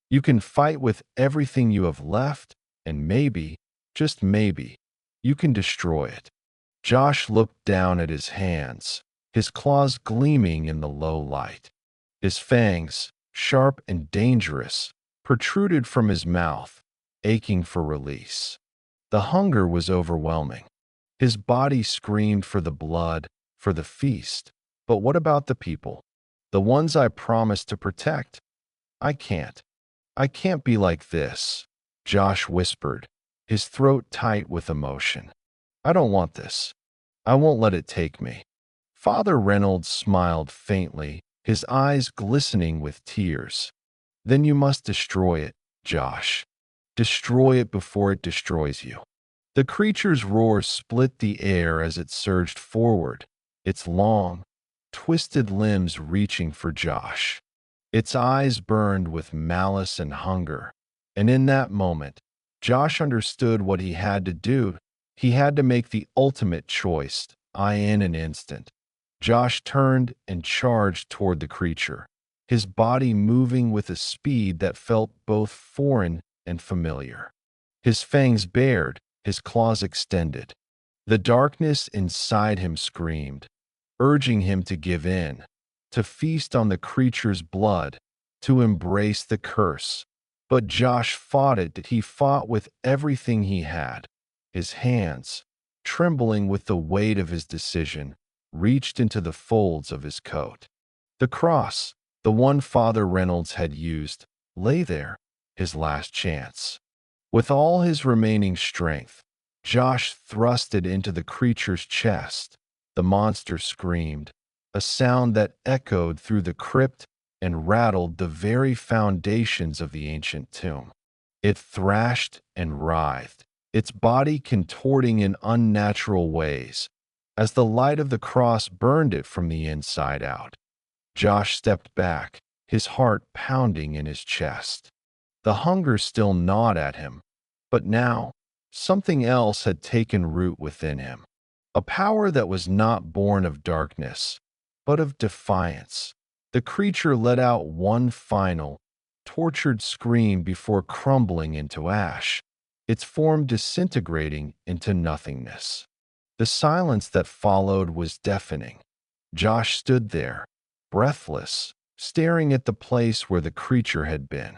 You can fight with everything you have left, and maybe, just maybe, you can destroy it. Josh looked down at his hands, his claws gleaming in the low light. His fangs, sharp and dangerous, protruded from his mouth, aching for release. The hunger was overwhelming. His body screamed for the blood, for the feast. But what about the people? The ones I promised to protect? I can't. I can't be like this, Josh whispered, his throat tight with emotion. I don't want this. I won't let it take me. Father Reynolds smiled faintly, his eyes glistening with tears. Then you must destroy it, Josh. Destroy it before it destroys you. The creature's roar split the air as it surged forward, its long, twisted limbs reaching for Josh. Its eyes burned with malice and hunger, and in that moment, Josh understood what he had to do. He had to make the ultimate choice, in an instant. Josh turned and charged toward the creature, his body moving with a speed that felt both foreign and familiar. His fangs bared, his claws extended. The darkness inside him screamed, urging him to give in, to feast on the creature's blood, to embrace the curse. But Josh fought it. He fought with everything he had. His hands, trembling with the weight of his decision, reached into the folds of his coat. The cross, the one Father Reynolds had used, lay there, his last chance. With all his remaining strength, Josh thrust it into the creature's chest. The monster screamed, a sound that echoed through the crypt and rattled the very foundations of the ancient tomb. It thrashed and writhed, its body contorting in unnatural ways, as the light of the cross burned it from the inside out. Josh stepped back, his heart pounding in his chest. The hunger still gnawed at him, but now something else had taken root within him. A power that was not born of darkness, but of defiance. The creature let out one final, tortured scream before crumbling into ash, its form disintegrating into nothingness. The silence that followed was deafening. Josh stood there, breathless, staring at the place where the creature had been.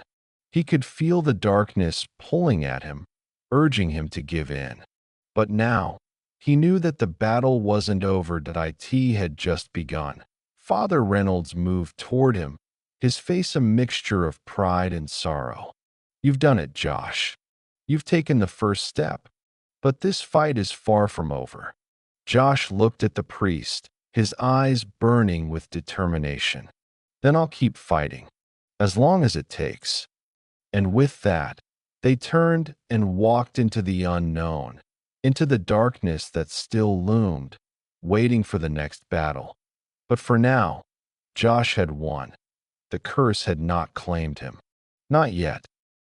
He could feel the darkness pulling at him, urging him to give in. But now, he knew that the battle wasn't over, that it had just begun. Father Reynolds moved toward him, his face a mixture of pride and sorrow. You've done it, Josh. You've taken the first step. But this fight is far from over. Josh looked at the priest, his eyes burning with determination. Then I'll keep fighting, as long as it takes. And with that, they turned and walked into the unknown, into the darkness that still loomed, waiting for the next battle. But for now, Josh had won. The curse had not claimed him. Not yet.